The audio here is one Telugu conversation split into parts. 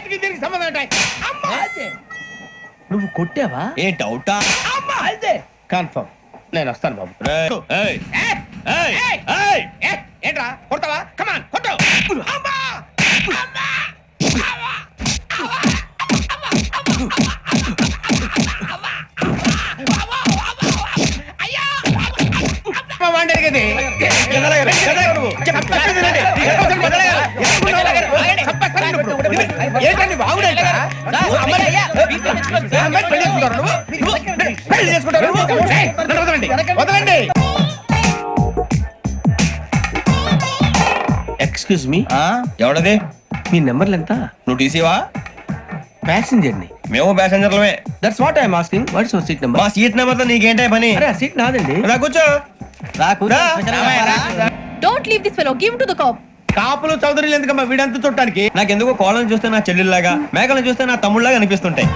వాటికి దీనికి సంబంధం ఉంటాయి. అమ్మా అదే నువ్వు కొట్టావా? ఏ డౌటా? అమ్మా అదే కన్ఫర్మ్. నేను వస్తాను బాబు. ఏంట్రా కొడతావా? కమాన్ కొట్టు. అమ్మా అమ్మా ఎక్స్క్యూజ్ మీ, ఎవడది? మీ నెంబర్లు ఎంత? నువ్వు టీసీవా? ప్యాసింజర్ ని. మేము ప్యాసెంజర్లమే. That's what I'm asking. What's your seat number? మా సీట్ నెంబర్ తో నీకేంటే పని? అరే ఆ సీట్ నాదండి. రా కూర్చో. Don't leave this fellow. Give him to the cop. కాపులు చౌదరులు ఎందుకమ్మా వీడంతా చూడటానికి? నాకెందుకో కోళ్ళని చూస్తే నా చెల్లెల్లాగా, మేకలను చూస్తే నా తమ్ముళ్ళగా అనిపిస్తుంటాయి.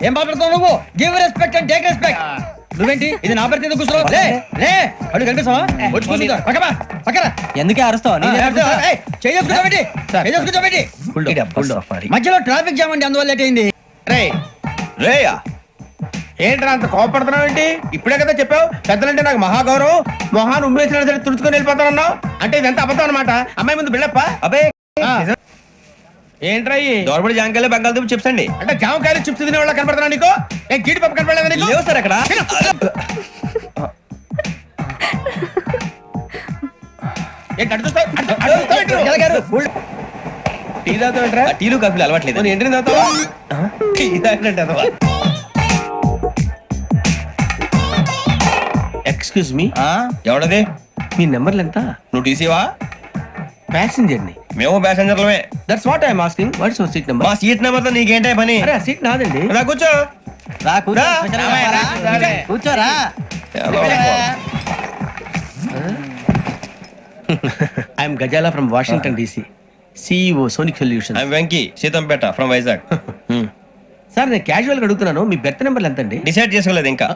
ఏం మాట్లాడుతావు నువ్వు? Give respect and take respect. నువ్వేంటి ఇది నా పరిస్థితి కూర్చోవు? లే లే అడుగు కనిపిస్తావా? వచ్చి కూర్చుంటా. పక్కరా పక్కరా. ఎందుకే అరుస్తావు? మధ్యలో ట్రాఫిక్ జామ్ అండి, అందువల్ల లేట్ అయింది. రేయా ఏంట్రా అంత కోపడుతున్నావు ఏంటి? ఇప్పుడే కదా చెప్పావు పెద్దలంటే నాకు మహాగౌరవం, మొహాన్ని ఉమ్మేసిన సరే తుడుచుకొని వెళ్ళిపోతానన్నావు. అంటే ఇదంతా అబద్ధం అనమాట. అమ్మాయి ముందు బిళ్ళప్ప. అబే ఏంట్రా దోరబడి జాంకాయలు బంగాళదుంప చిప్స్ అండి. అంటే జామకాయలు చిప్స్ తినే వాళ్ళ కనపడుతున్నా నీకు? ఏ గీడి పప్పు కనపడలేదా నీకు? లేవు సార్ అక్కడ. ఏంటి అటు చూస్తావు? టీ తాగుతావేంట్రా? టీలు కాఫీలు అలవాట్లేదు. నేను ఎంట్రీ తాగుతావా? టీ తాగినట్టు అదవా. Excuse me, ఎవడది? మీ నెంబర్లు ఎంత? నువ్వు టీసీవా? ప్యాసింజర్ ని. మేము ప్యాసెంజర్లమే. That's what I'm asking. What's your seat number? మా సీట్ నెంబర్ తో నీకేంటే పని? అరే ఆ సీట్ నాదండి. రా కూర్చో. కూర్చోరా. I'm Ghazala from Washington DC, CEO Sonic solution. I'm Venky Seethampeta from Vizag. Sir నేను క్యాజువల్ గా అడుగుతున్నాను, మీ బెర్త్ నెంబర్లు ఎంత అండి? డిసైడ్ చేసుకోలేదు ఇంకా.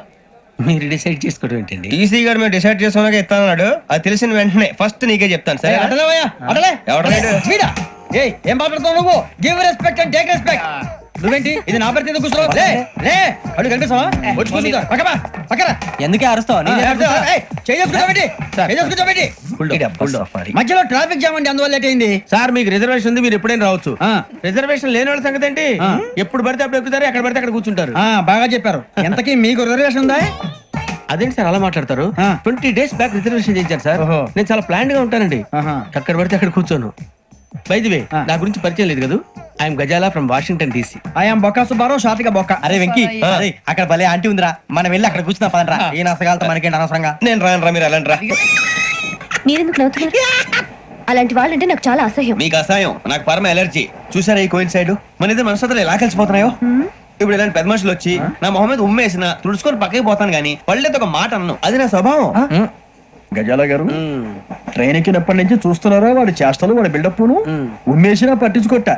మీరు డిసైడ్ చేసుకోవడం ఏంటండి? టీసీ గారు మేము డిసైడ్ చేసుకున్నాక ఇస్తానన్నాడు. అది తెలిసిన వెంటనే ఫస్ట్ నీకే చెప్తాను. సరే ఏం మాట్లాడుతావు నువ్వు? Give respect and take respect. నువ్వేంటి ఇది నా పరిస్థితి కూర్చోవు? లే లే అడుగు కనిపిస్తావా? వచ్చి కూర్చుంటా. పక్కరా పక్కరా. ఎందుకే అరుస్తావు? మధ్యలో ట్రాఫిక్ జామ్ అండి, అందువల్ల లేట్ అయింది. సార్ మీకు రిజర్వేషన్ ఉంది, మీరు ఎప్పుడైనా రావచ్చు. రిజర్వేషన్ లేని వాళ్ళ సంగతి ఏంటి? ఎప్పుడు పడితే అప్పుడు ఎక్కుతారు, ఎక్కడ పడితే అక్కడ కూర్చుంటారు. బాగా చెప్పారు. ఎంతకీ మీకు రిజర్వేషన్ ఉందా? అదేంటి సార్ అలా మాట్లాడతారు? 20 days బ్యాక్ రిజర్వేషన్ చేయించారు సార్. నేను చాలా ప్లాన్డ్ గా ఉంటానండి. అక్కడ పడితే అక్కడ కూర్చోను. బై ది వే నా గురించి పరిచయం లేదు కదా. I'm Ghazala from Washington DC. I'm Bokka Subbarao, షాతిక బొక్క. అరే వెంకీ, అక్కడ భలే ఆంటీ ఉందిరా, మనం వెళ్ళి అక్కడ కూర్చున్నా పదరా. ఏ నసగాలతో మనకేంటి అనవసరంగా. నేను రాను, మీరు అలాంటి రా. మీరెందుకు నవ్వుతున్నారు? అలాంటి వాళ్ళంటే నాకు చాలా అసహ్యం. మీకు అసహాయం, నాకు పరమ ఎలర్జీ. చూసారా ఈ కోయిన్ సైడ్? మన ఇద్దరు మనసులో ఎలా కలిసిపోతున్నాయో. ఇప్పుడు ఇలాంటి పెద్ద మనుషులు వచ్చి నా మొహం మీద ఉమ్మేసిన తుడుచుకొని పక్కకి పోతాను గానీ పళ్ళేతో ఒక మాట అన్నాను. అది నా స్వభావం. గజాల గారు ట్రైన్ ఎక్కినప్పటి నుంచి చూస్తున్నారా వాడి చేష్టలు, వాడి బిల్డప్ను? ఉమ్మేసినా పట్టించుకోట.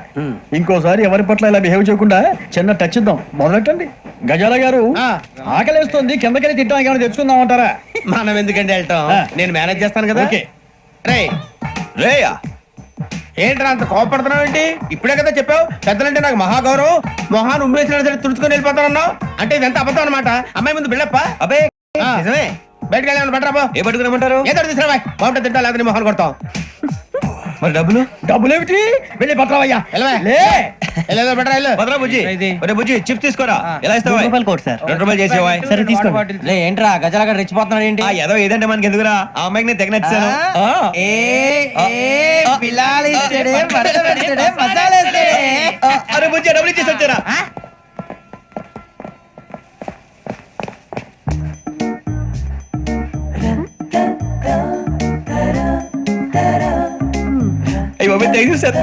ఇంకోసారి ఎవరి పట్ల ఇలా బిహేవ్ చేయకుండా చిన్న టచ్ ఇద్దాం. మొదలెట్టండి. గజాల గారు ఆకలేస్తుంది, కిందకెళ్ళి తిట్టడానికి ఏమైనా తెచ్చుకుందాం అంటారా? మనం ఎందుకంటే వెళ్తాం, నేను మేనేజ్ చేస్తాను కదా. రేయా ఏంట్రా అంత కోపడుతున్నావు ఏంటి? ఇప్పుడే కదా చెప్పావు పెద్దలంటే నాకు మహాగౌరవం, మొహాన్ని ఉమ్మేసిన సరే తుడుచుకొని వెళ్ళిపోతానన్నావు. అంటే ఇదంతా అబద్ధం అనమాట. అమ్మాయి ముందు బిళ్ళప్ప. అబే నిజమే. బయటకు వెళ్ళి పట్టరాబో. ఏ పట్టుకురమ్మంటారు? ఏదో తీసుకురా బాగుంటే తింటా, లేదని మొహాన్ని కొడతాం. మరి డబ్బులు? డబ్బులు ఏమిటి? వెళ్ళి పట్టరావయ్యా. భద్రా బుజ్జి, బుజ్జి చిప్స్ తీసుకోరా. ఎలా ఇస్తావా? ₹2 చేసేవా? సరే తీసుకోండి. లే ఏంట్రా గజాల గారు రెచ్చిపోతున్నాడు ఏంటి? ఏదో ఏదంటే మనకి ఎందుకురా, ఆ అమ్మాయికి నేను తెగ నచ్చాను. అరే బుజ్జి డబ్బులు ఇచ్చేసి వచ్చారా? సార్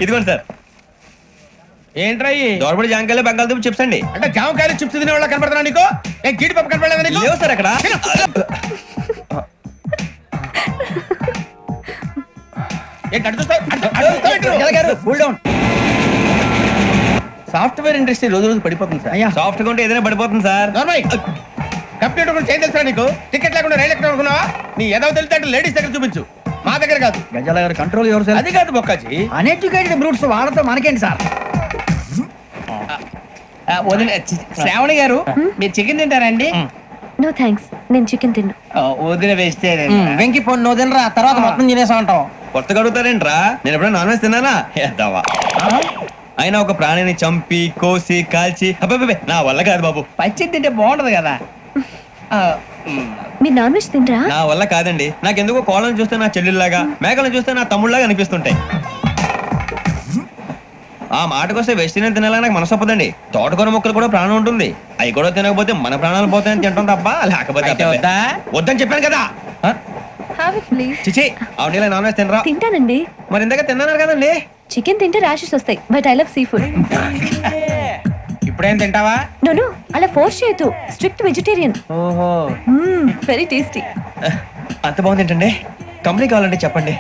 ఇదిగోండి సార్. ఏంట్రా దోరబడి జాంకాయలు బంగాళదుంప చిప్స్ అండి. అంటే జామకాయలు చిప్స్ తినే వాళ్ళ కనపడుతున్నా నీకు? ఏ గీడి పప్పు కనపడలేదా నీకు? లేవు సార్ అక్కడ. సాఫ్ట్వేర్ ఇండస్ట్రీ రోజు రోజు పడిపోతుంది సార్. సాఫ్ట్ గా ఉంటే ఏదైనా పడిపోతుంది సార్. కంప్యూటర్ కూడా చేంజ్ తెలుసా నీకు? టికెట్ లేకుండా రైలు ఎక్కడ అనుకున్నావా? నీ ఏదో తెలితే అంటే లేడీస్ దగ్గర చూపించు. మా దగ్గర కాదు. గజాల గారు కంట్రోల్ ఎవరు సార్? అది కాదు బొక్కాజీ. అన్ఎడ్యుకేటెడ్ బ్రూట్స్ వాళ్ళతో మనకేంటి సార్? వదిన శ్రావణి గారు మీరు చికెన్ తింటారండి? నో థ్యాంక్స్, నేను చికెన్ తిన్ను. వదిన వేస్తే వెంకి పొన్ను నువ్వు తినరా, తర్వాత మొత్తం తినేసా ఉంటాం. కొత్తగా అడుగుతారేంట్రా? నేను ఎప్పుడైనా నాన్ వెజ్ తిన్నానా? ఎద్దావా. అయినా ఒక ప్రాణిని చంపి కోసి కాల్చి అబ్బబ్బే నా వల్ల కాదు బాబు. పచ్చి తింటే బాగుంటది కదా. మీరు నాన్ వెజ్ తినరా? నా వల్ల కాదండి. నాకెందుకో కోళ్ళని చూస్తే నా చెల్లెల్లాగా, మేకలను చూస్తే నా తమ్ముళ్ళలాగా అనిపిస్తుంటాయి. ఆ మాటకొస్తే వెస్టిరియన్ తినాలని నాకు మనసు ఒప్పదండి. తోటకూర మొక్కలు కూడా ప్రాణం ఉంటుంది. అవి కూడా తినకపోతే మన ప్రాణాలు పోతాయని తింటాం తప్ప లేకపోతే అబ్బబ్బే. వద్దని చెప్పాను కదా. Have it please. చిచి అవునీ నాన్ వెజ్ తినరా? తింటానండి. మరి ఇందాక తిన్నాను కదండి. చికెన్ తింటే ర్యాషెస్ వస్తాయి, but I love sea food. ఇప్పుడేం తింటావా? నో అలా ఫోర్స్ చేయొద్దు. Strict vegetarian. ఓహో. Very tasty. అంత బాగుంది ఏంటండి? కంపెనీ కావాలంటే చెప్పండి,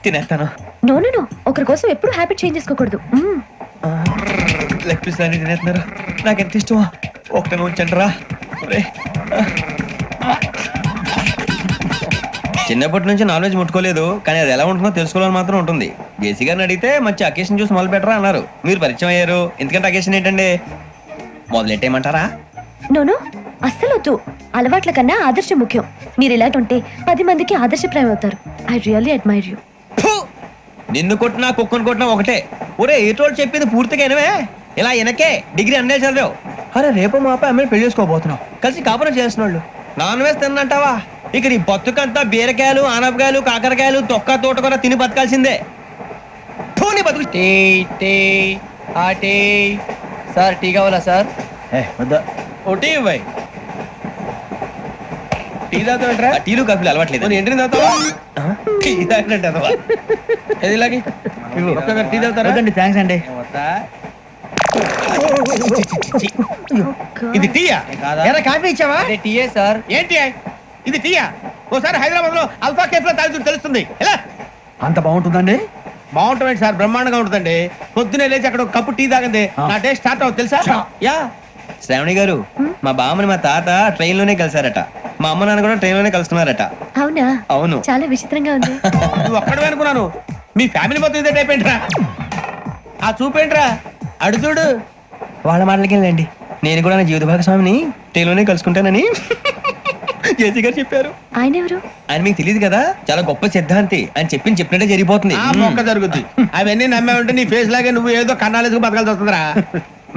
తినేస్తాను. నో ఒకరి కోసం ఎప్పుడు హ్యాబిట్ చేంజ్ చేసుకోకూడదు. లెగ్ పీస్ అన్ని తినేస్తున్నారు. నాకు ఎంత ఇష్టమో ఒకటి ఉంచండి రా. చిన్నప్పటి నుంచి నాన్ వెజ్ ముట్టుకోలేదు, కానీ అది ఎలా ఉంటుందో తెలుసుకోవాలని మాత్రం ఉంటుంది. జేసీ గారిని అడిగితే మంచి అకేషన్ చూసి మొదలు పెట్టరా అన్నారు. మీరు పరిచయం అయ్యారు, ఎందుకంటే అకేషన్ ఏంటండి? మొదలెట్టేయమంటారా? నో అస్సలు వద్దు. అలవాట్ల కన్నా ఆదర్శం ముఖ్యం. మీరు ఇలాంటి ఉంటే 10 మందికి ఆదర్శప్రాయం అవుతారు. I really admire you. నిన్ను కొట్టినా కుక్కను కొట్టినా ఒకటే. ఒరే ఏటోళ్ళు చెప్పింది పూర్తిగా వినవే. ఇలా వెనకే డిగ్రీ అన్నే చదివావు. అరే రేపు మా అబ్బాయి అమ్మాయిని పెళ్లి చేసుకోబోతున్నావు, కలిసి కాపురం చేసిన వాళ్ళు నాన్ వెజ్ తిన్నంటావా? ఇక నీ బతుకంతా బీరకాయలు ఆనపకాయలు కాకరకాయలు తొక్క తోట కూడా తిని బతకాల్సిందే. నీ బతుకు. సార్ టీ కావాలా సార్? వద్దా. ఒకటి ఇవ్వాయి. టీ తాగుతాంట్రా? టీలు కాఫీలు అలవాట్లేదు. ఎంట్రీ తాగుతావా? టీ తాగినట్టు అదవా. ఏది ఇలాగే ఒక్కొక్కరు టీ తాగుతారా? వద్దండి, థ్యాంక్స్ అండి. ఇది టీయా? ఎరా కాఫీ ఇచ్చావా? టీయే సార్. ఏంటి ఇది టీయా? ఓసారి హైదరాబాద్ లో అల్ఫా కేఫ్ లో తాగుతూ తెలుస్తుంది. ఎలా అంత బాగుంటుందండి? బాగుంటుంది సార్, బ్రహ్మాండంగా ఉంటుందండి. పొద్దునే లేచి అక్కడ ఒక కప్పు టీ తాగింది నా డే స్టార్ట్ అవుతుంది తెలుసా? యా. శ్రావణి గారు, మా బామ్మని మా తాత ట్రైన్ లోనే కలిసారట. మా అమ్మ నాన్న కూడా ట్రైన్ లోనే కలుస్తున్నారట. అవునా? అవును. చాలా విచిత్రంగా ఉంది. నువ్వు ఒక్కడే అనుకున్నాను, మీ ఫ్యామిలీ మొత్తం ఇదే టైప్ ఏంట్రా? ఆ చూపేంట్రా, అడు చూడు. వాళ్ళ మాటలకి వెళ్ళండి. నేను కూడా నా జీవిత భాగస్వామిని ట్రైన్ లోనే కలుసుకుంటానని జేసీ గారు చెప్పారు. ఆయన ఎవరు? ఆయన మీకు తెలియదు కదా, చాలా గొప్ప సిద్ధాంతి. ఆయన చెప్పినట్టే జరిగిపోతుంది. ఆ మొక్క జరుగుద్ది. అవన్నీ నమ్మే ఉంటే నీ ఫేస్ లాగే నువ్వు ఏదో కన్నాలేసుకు బతకాల్సి వస్తుందిరా.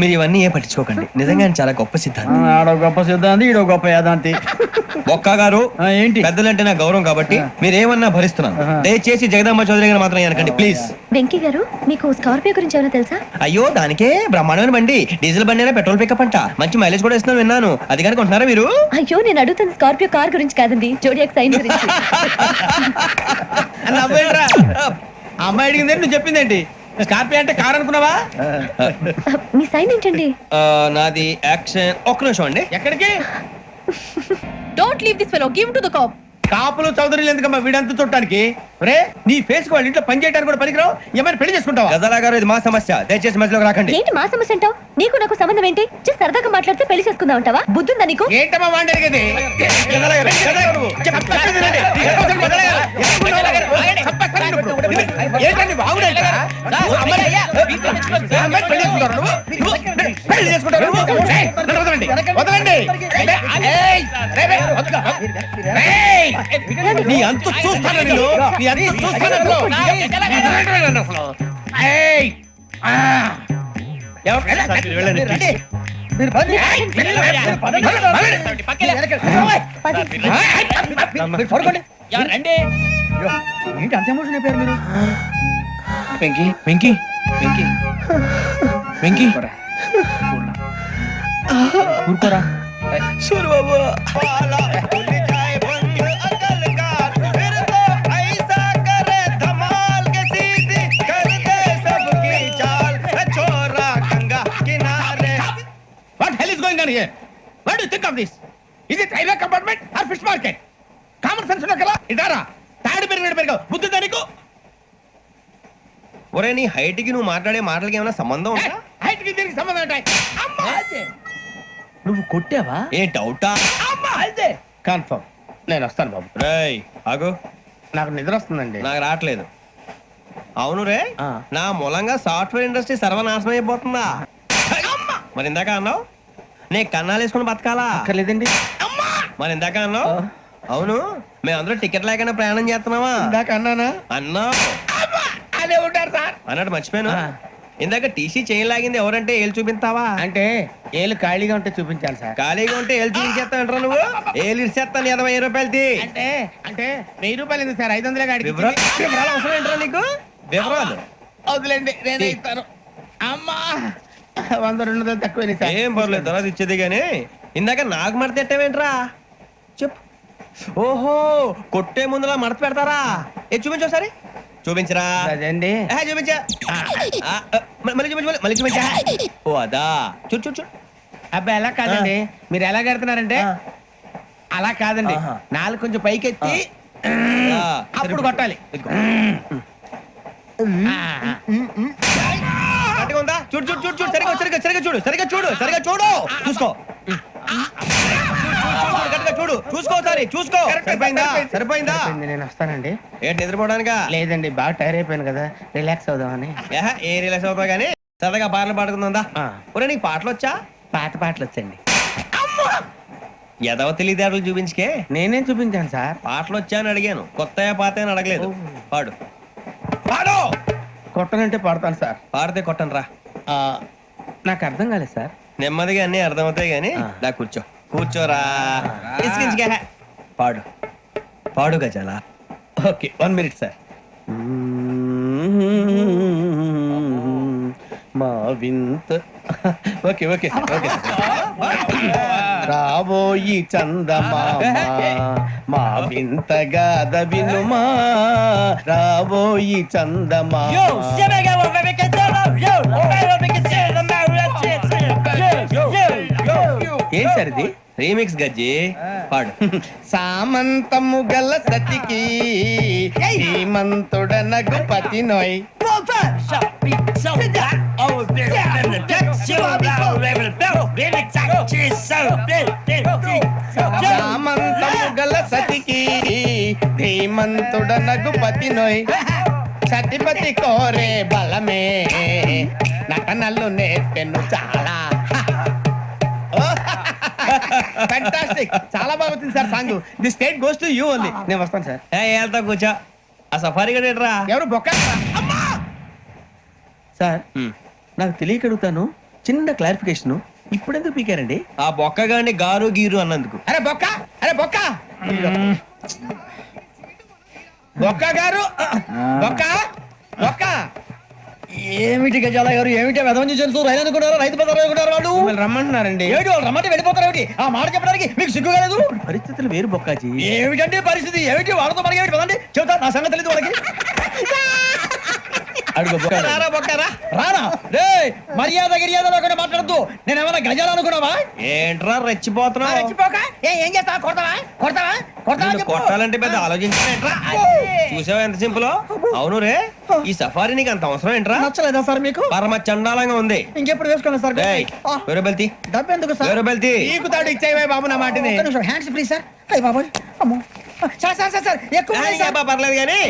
మీరు ఇవన్నీ ఏ పట్టించుకోకండి. నిజంగా ఆయన చాలా గొప్ప సిద్ధాంతి. ఆడో గొప్ప సిద్ధాంతి, ఈడో గొప్ప యాదాంతి. ఒక్క గారు ఏంటి? పెద్దలంటే నా గౌరవం కాబట్టి మీరేమన్నా భరిస్తున్నాను. దయచేసి జగదాంబ చౌదరి గారు మాత్రం అనకండి ప్లీజ్. వెంకీ గారు, మీకు స్కార్పియో గురించి ఏమైనా తెలుసా? అయ్యో దానికే బ్రహ్మాండమైన బండి. డీజిల్ బండి అయినా పెట్రోల్ పికప్ అంట. మంచి మైలేజ్ కూడా ఇస్తున్నాను విన్నాను. అది కనుక ఉంటున్నారా మీరు? అయ్యో, నేను అడుగుతుంది స్కార్పియో కార్ గురించి కాదండి, జోడియాక్ సైన్ గురించి. నవ్వేంట్రా? ఆ అమ్మాయి అడిగింది నువ్వు చెప్పిందేంటి? స్కార్పియో అంటే కార్ అనుకున్నావా? మీ సైన్ ఏంటండి? నాది యాక్షన్. ఒక్క నిమిషం అండి. ఎక్కడికి? Don't leave this fellow, give to the cop. కాపులు చౌదరులు ఎందుకమ్మా వీడంతా చూడటానికి? రే నీ ఫేస్ వాళ్ళ ఇంట్లో పని చేయడానికి కూడా పనికిరావు. ఏమైనా పెళ్లి చేసుకుంటావా? గజాలా గారు, ఇది మా సమస్య, దయచేసి మధ్యలోకి రాకండి. ఏంటి మా సమస్య అంటావు? నీకు నాకు సంబంధం ఏంటి? జస్ట్ సరదాగా మాట్లాడితే పెళ్లి చేసుకుందాం అంటావా? బుద్ధుందా నీకు? ఏంటమ్మా వాడి అడిగేది? గజాలా గారు, గజాలా గారు నువ్వు. ఏంటండి బాగుండేట? పెళ్లి చేసుకుంటారు నువ్వు? పెళ్లి చేసుకుంటారు నువ్వు? ఏయ్, నన్ను వదలండి, వదలండి. ఏయ్, వదలు. ఏయ్, నీ అంత చూస్తాను నేను, నీ అంత చూస్తాను అసలు. ఏయ్, ఆ. వెళ్ళండి. ఏంటి అంత ఎమోషన్ అయిపోయారు మీరు? వెంకీ వెంకీ వెంకీ వెంకీ ఊరుకోరా. What hell is going on here? What do you think of this? Is it railway compartment or fish market? Common sense ఉన్న కదా ఇదారా? తాడు పెరిగావు బుద్ధి దానికి. ఒరే నీ హైట్ కి నువ్వు మాట్లాడే మాటలకి ఏమైనా సంబంధం ఉందా? హైట్ కి దీనికి సంబంధం ఉంటాయి. అమ్మా అదే. నువ్వు కొట్టావా? ఏ డౌటా? అమ్మా అదే. కన్ఫర్మ్. నేను వస్తాను బాబు. రేయ్ ఆగు. నాకు నిద్ర వస్తుందండి. నాకు రావట్లేదు. అవును రే, ఆ. నా మూలంగా సాఫ్ట్వేర్ ఇండస్ట్రీ సర్వనాశనం అయిపోతుందా? మరి ఇందాక అన్నావు నీ కన్నాలు వేసుకుని బతకాలా? అక్కర్లేదండి. మరి ఇందాక అన్నావు అవును మేమందరూ టికెట్ లేకుండా ప్రయాణం చేస్తున్నావా? ఇందాక అన్నానా? అన్నావు. అదే ఉంటారు సార్. అన్నట్టు మర్చిపోయాను. ఆ. ఇందాక టీసీ చేయి లాగింది ఎవరంటే ఏళ్ళు చూపిస్తావా? అంటే ఏళ్ళు ఖాళీగా ఉంటే చూపించాలి సార్. ఖాళీగా ఉంటే ఏళ్ళు చూపించేస్తానంటారా నువ్వు? ఏళ్ళు ఇచ్చేస్తాను 20 రూపాయలది. అంటే అంటే 1000 రూపాయలు ఎందుకు సార్? 500 గాడికి వివరాలు అవసరం ఏంటరా నీకు? వివరాలు వదిలేండి, నేనే ఇస్తాను. అమ్మా 100-200 తక్కువ సార్. ఏం పర్లేదు, తర్వాత ఇచ్చేది కానీ ఇందాక నాకు మడత ఎట్టవేంట్రా? చెప్పు. ఓహో, కొట్టే ముందులా మడత పెడతారా? ఏ చూపించు ఒకసారి. చూపించరా. అదండి. చూపించా. మళ్ళీ చూపించు, మళ్ళీ చూపించా. ఓ అదా, చూడు చూడు చూడు. అబ్బాయి ఎలా కాదండి, మీరు ఎలా కడుతున్నారంటే ఆ. అలా కాదండి. ఆహా. నాలుగు కొంచెం పైకెత్తి ఆ, అప్పుడు కొట్టాలి. ఇదిగో. ఆ, ఆ. కరెక్ట్గా ఉందా? చూడు చూడు చూడు చూడు, సరిగా సరిగా సరిగా చూడు, సరిగా చూడు, సరిగా చూడు, చూసుకో. కరెక్ట్గా చూడు, చూసుకో ఒకసారి, చూసుకో. సరిపోయిందా? సరిపోయిందా? సరిపోయింది, నేను వస్తానండి. ఏంటి నిద్రపోవడానికా? లేదండి, బాగా టైర్ అయిపోయాను కదా, రిలాక్స్ అవుదామని. ఏ రిలాక్స్ అవుతావు కానీ సరదాగా పాటలు పాడుకుందా? ఆ. ఒరే నీకు పాటలు వచ్చా? పాటలు వచ్చండి. ఎదవ తెలివితేటలు చూపించుకే. నేనేం చూపించాను సార్? పాటలు వచ్చా అని అడిగాను, కొత్త పాత అని అడగలేదు. పాడు పాడు. కొట్టనంటే పడతాను సార్. పాడితే కొట్టను రా. ఆ, నాకు అర్థం కాలేదు సార్. నెమ్మదిగా అన్ని అర్థమవుతాయి కానీ ఆ. దా కూర్చో. కూర్చోరా. ఇసికించుకే. పాడు పాడు గజాల. Okay, 1 minute sir. మా వింత okay okay sir, okay sir. రాబోయి చందమామ మా వింత గాథ వినుమా, రాబోయి చందమామ. ఏం సార్ ఇది? రీమిక్స్ గజ్జి. పాడు. సామంతము గల సతికి హేమంతుడ నగుపతి నోయ్. సామంతము గల సతికి ధీమంతుడ నగుపతి నోయ్. సతిపతి కోరే బలమే నటనలు నేర్పెను చాలా. ఫ్యాంటాస్టిక్, చాలా బాగా వచ్చింది sir song. The state goes to you only. నేను వస్తాను సార్. వెళ్తా కూర్చో. ఆ సఫారీ గడేట్రా. ఎవరు బొక్క సార్? నాకు తెలియక అడుగుతాను, చిన్న క్లారిఫికేషన్. ఇప్పుడెందుకు పీకారండి? ఆ బొక్కగాని గారు గీరు అన్నందుకు. అరే బొక్క, అరే బొక్క, బొక్క గారు, బొక్క బొక్క. ఏమిటి గజాల గారు, ఏమిటి వెదవం చేసి రైలు అనుకున్నారు, రైతు బజార్ అనుకున్నారు వాళ్ళు? మిమ్మల్ని రమ్మంటున్నారండి. ఏమిటి వాళ్ళు రమ్మంటే వెళ్ళిపోతారు? ఏమిటి ఆ మాట చెప్పడానికి మీకు సిగ్గు కాలేదు? పరిస్థితులు వేరు బొక్కాజీ. ఏమిటంటే పరిస్థితి ఏమిటి? వాళ్ళతో మనకి ఏమిటి పదండి, చెబుతా నా సంగతి తెలియదు వాళ్ళకి. అడుగు బొక్క. రారా బొక్కరా. రానా రే, మర్యాద గిర్యాద లేకుండా మాట్లాడద్దు. నేను ఏమైనా గజాలు అనుకున్నావా? ఏంట్రా రెచ్చిపోతున్నావు? ఏం చేస్తావా? కొడతావా కొడతావా కొడతావా నిన్ను చెప్పు. కొట్టాలంటే పెద్ద ఆలోచించావేంట్రా? చూసావా ఎంత సింపుల్? అవును రే, ఈ సఫారీ నీకు అంత అవసరం ఏంట్రా? నచ్చలేదా సార్ మీకు? పరమ చండాలంగా ఉంది. ఇంకెప్పుడు వేసుకోండి సార్. వేరే బెల్తి, డబ్బు ఎందుకు సార్? వేరే బెల్తి. నీకు తాడు ఇచ్చేవే బాబు నా మాటని. Hands free sir. అయ్య బాబోయ్, అమ్మో. సార్ సార్ సార్ సార్ ఎక్కువ ఉన్నాయి సార్. పర్లేదు కానీ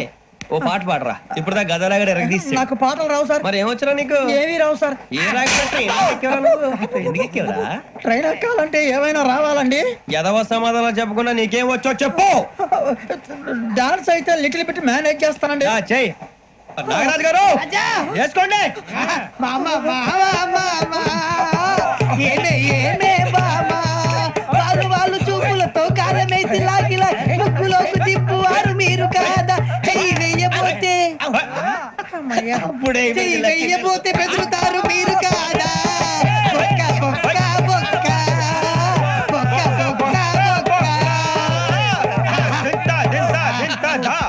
ఓ పాట పాడరా. ఇప్పుడు దా గదలాగడ ఎరగదీసి. నాకు పాటలు రావు సార్. మరి ఏమొచ్చరా నీకు? ఏమీ రావు సార్. ఏ రాకపోతే ఎందుకు ఎక్కేవరా? ట్రైన్ ఎక్కాలంటే ఏమైనా రావాలండి. ఎదవ సమాధానం చెప్పకుండా నీకేం వచ్చో చెప్పు. డాన్స్ అయితే లిటిల్ బిట్ మేనేజ్ చేస్తానండి. చెయ్యి నాగరాజు గారు, చేసుకోండి. వాళ్ళు చూపులతో కారమేసి లాగిలా ముక్కులోకి తిప్పువారు మీరు కాదా? చెయ్యి వెయ్యబోతే చెయ్యి వెయ్యబోతే బెదురుతారు మీరు కాదా? బొక్క బొక్క బొక్క బొక్క బొక్క బొక్క.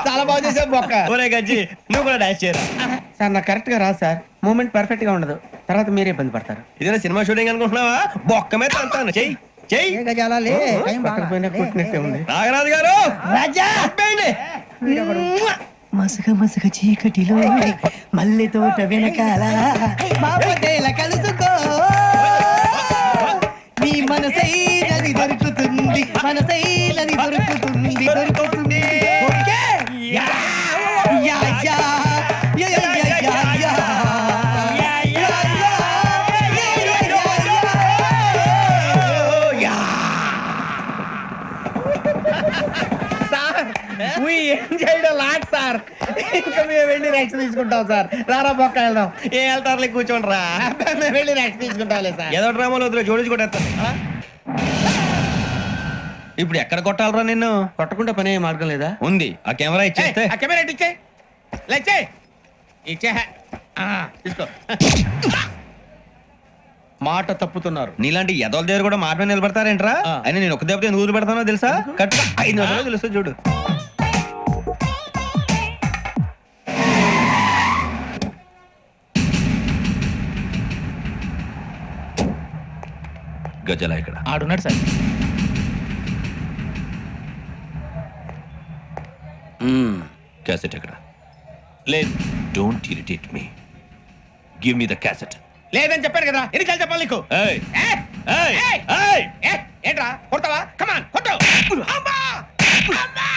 చాలా బాగా చేసావు బొక్క. ఒరే గజ్జి, నువ్వు కూడా డాన్స్ చేయరా. సార్ నాకు కరెక్ట్ గా రాదు సార్. మూమెంట్ పర్ఫెక్ట్ గా ఉండదు, తర్వాత మీరే ఇబ్బంది పడతారు. ఇదేనా సినిమా షూటింగ్ అనుకుంటున్నావా? బొక్క మీద అంటాను. చెయ్యి చెయ్యి. ఏ గజాలాలే, టైం పక్కన బాగా. పోయినా కొట్టినట్టే ఉంది. నాగరాజు గారు రాజా చెప్పండి. మసక మసక చీకటిలో మల్లె తోట వెనకాల బాపతేల కలుసుకో, నీ మనసైనది దొరుకుతుంది, మనసైనది దొరుకుతుంది దొరుకుతుంది. Okay? Sir we enjoyed a lot, sir. ఇంకా మేము వెళ్ళి రెస్ట్ తీసుకుంటాం సార్. రారా బొక్క వెళ్దాం. ఏ వెళ్తారులే కూర్చోండి రా. మేము వెళ్ళి రెస్ట్ తీసుకుంటాంలే సార్. ఏదో డ్రామాలో వద్దులే జోడించి కొట్టేస్తాను. ఇప్పుడు ఎక్కడ కొట్టాలరా నిన్ను? కొట్టకుండా పనే మార్గం లేదా? ఉంది, ఆ కెమెరా ఇచ్చేస్తే. ఆ కెమెరా ఇచ్చే లేచే ఇచ్చే తీసుకో. మాట తప్పుతున్నారు. నీలాంటి ఎదల దగ్గర కూడా మాట మీద నిలబడతారేంట్రా? అయినా నేను ఒక దెబ్బతో ఎందుకు పెడతానో తెలుసా? కట్ 5 నిమిషాలు తెలుసు చూడు. గజల ఇక్కడ ఆడున్నాడు సార్. క్యాసెట్ ఎక్కడ? లేదు, don't irritate me, give me the cassette. లేదని చెప్పాను కదా, ఎన్నిసార్లు చెప్పాలి నీకు? ఏంట్రా కొడతావా? కమాన్ కొట్టు. అమ్మా! అమ్మా!